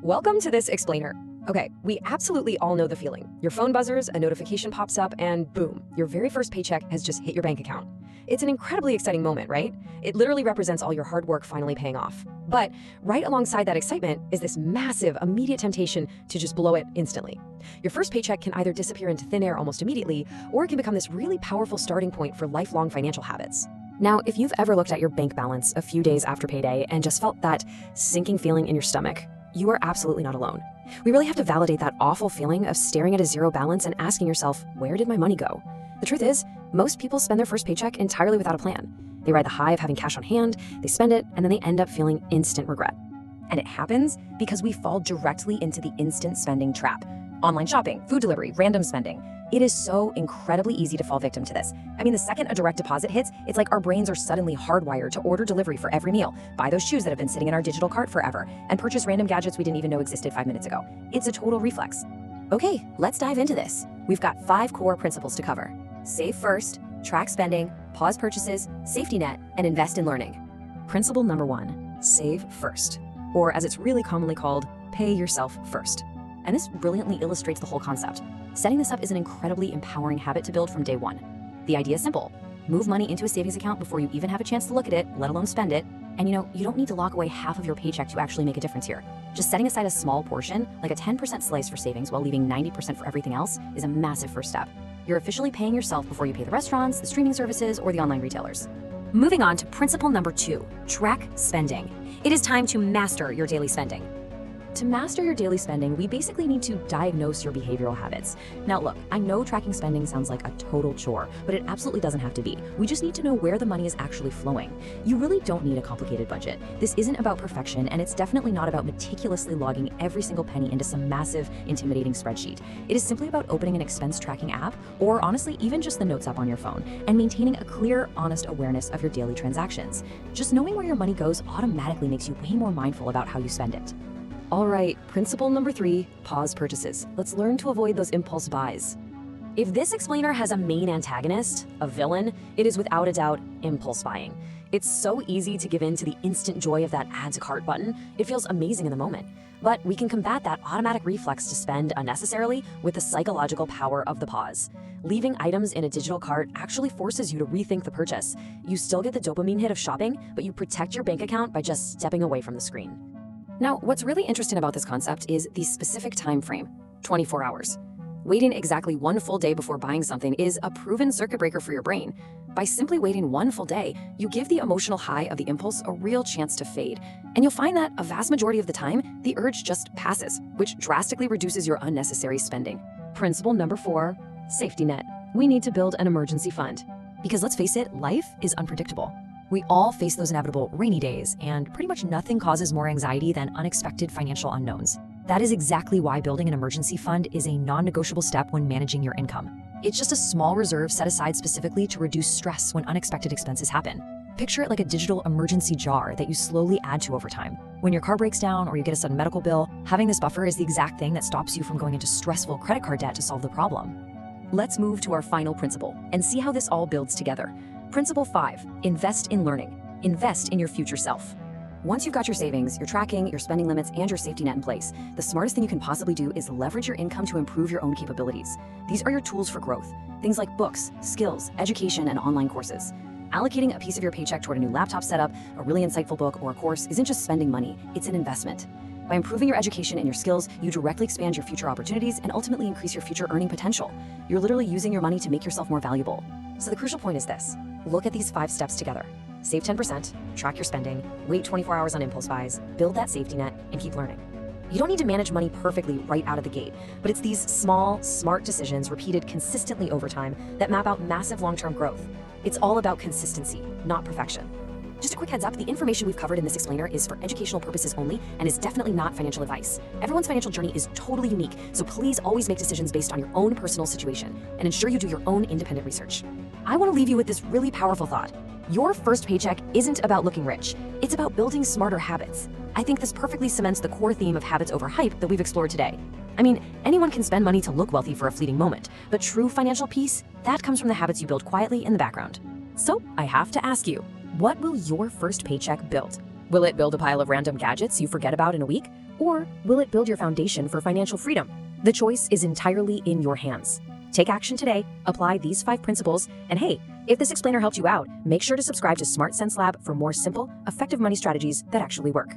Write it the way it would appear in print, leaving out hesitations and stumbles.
Welcome to this explainer. Okay, we absolutely all know the feeling. Your phone buzzers, a notification pops up, and boom, your very first paycheck has just hit your bank account. It's an incredibly exciting moment, right? It literally represents all your hard work finally paying off. But right alongside that excitement is this massive, immediate temptation to just blow it instantly. Your first paycheck can either disappear into thin air almost immediately, or it can become this really powerful starting point for lifelong financial habits. Now, if you've ever looked at your bank balance a few days after payday and just felt that sinking feeling in your stomach, you are absolutely not alone. We really have to validate that awful feeling of staring at a zero balance and asking yourself, where did my money go? The truth is, most people spend their first paycheck entirely without a plan. They ride the high of having cash on hand, they spend it, and then they end up feeling instant regret. And it happens because we fall directly into the instant spending trap. Online shopping, food delivery, random spending. It is so incredibly easy to fall victim to this. I mean, the second a direct deposit hits, it's like our brains are suddenly hardwired to order delivery for every meal, buy those shoes that have been sitting in our digital cart forever, and purchase random gadgets we didn't even know existed 5 minutes ago. It's a total reflex. Okay, let's dive into this. We've got 5 core principles to cover. Save first, track spending, pause purchases, safety net, and invest in learning. Principle number 1, save first, or as it's really commonly called, pay yourself first. And this brilliantly illustrates the whole concept. Setting this up is an incredibly empowering habit to build from day one. The idea is simple. Move money into a savings account before you even have a chance to look at it, let alone spend it. And you don't need to lock away half of your paycheck to actually make a difference here. Just setting aside a small portion, like a 10% slice for savings while leaving 90% for everything else, is a massive first step. You're officially paying yourself before you pay the restaurants, the streaming services, or the online retailers. Moving on to principle number 2, track spending. It is time to master your daily spending. To master your daily spending, we basically need to diagnose your behavioral habits. Now look, I know tracking spending sounds like a total chore, but it absolutely doesn't have to be. We just need to know where the money is actually flowing. You really don't need a complicated budget. This isn't about perfection, and it's definitely not about meticulously logging every single penny into some massive, intimidating spreadsheet. It is simply about opening an expense tracking app, or honestly, even just the notes app on your phone, and maintaining a clear, honest awareness of your daily transactions. Just knowing where your money goes automatically makes you way more mindful about how you spend it. All right, principle number 3, pause purchases. Let's learn to avoid those impulse buys. If this explainer has a main antagonist, a villain, it is without a doubt impulse buying. It's so easy to give in to the instant joy of that add to cart button. It feels amazing in the moment. But we can combat that automatic reflex to spend unnecessarily with the psychological power of the pause. Leaving items in a digital cart actually forces you to rethink the purchase. You still get the dopamine hit of shopping, but you protect your bank account by just stepping away from the screen. Now, what's really interesting about this concept is the specific time frame, 24 hours. Waiting exactly one full day before buying something is a proven circuit breaker for your brain. By simply waiting one full day, you give the emotional high of the impulse a real chance to fade. And you'll find that a vast majority of the time, the urge just passes, which drastically reduces your unnecessary spending. Principle number 4, safety net. We need to build an emergency fund. Because let's face it, life is unpredictable. We all face those inevitable rainy days, and pretty much nothing causes more anxiety than unexpected financial unknowns. That is exactly why building an emergency fund is a non-negotiable step when managing your income. It's just a small reserve set aside specifically to reduce stress when unexpected expenses happen. Picture it like a digital emergency jar that you slowly add to over time. When your car breaks down or you get a sudden medical bill, having this buffer is the exact thing that stops you from going into stressful credit card debt to solve the problem. Let's move to our final principle and see how this all builds together. Principle 5, invest in learning. Invest in your future self. Once you've got your savings, your tracking, your spending limits, and your safety net in place, the smartest thing you can possibly do is leverage your income to improve your own capabilities. These are your tools for growth. Things like books, skills, education, and online courses. Allocating a piece of your paycheck toward a new laptop setup, a really insightful book, or a course isn't just spending money, it's an investment. By improving your education and your skills, you directly expand your future opportunities and ultimately increase your future earning potential. You're literally using your money to make yourself more valuable. So the crucial point is this. Look at these 5 steps together. Save 10%, track your spending, wait 24 hours on impulse buys, build that safety net, and keep learning. You don't need to manage money perfectly right out of the gate, but it's these small, smart decisions repeated consistently over time that map out massive long-term growth. It's all about consistency, not perfection. Just a quick heads up, the information we've covered in this explainer is for educational purposes only and is definitely not financial advice. Everyone's financial journey is totally unique, so please always make decisions based on your own personal situation and ensure you do your own independent research. I want to leave you with this really powerful thought. Your first paycheck isn't about looking rich. It's about building smarter habits. I think this perfectly cements the core theme of habits over hype that we've explored today. I mean, anyone can spend money to look wealthy for a fleeting moment, but true financial peace, that comes from the habits you build quietly in the background. So I have to ask you, what will your first paycheck build? Will it build a pile of random gadgets you forget about in a week? Or will it build your foundation for financial freedom? The choice is entirely in your hands. Take action today, apply these 5 principles, and hey, if this explainer helped you out, make sure to subscribe to Smart Sense Lab for more simple, effective money strategies that actually work.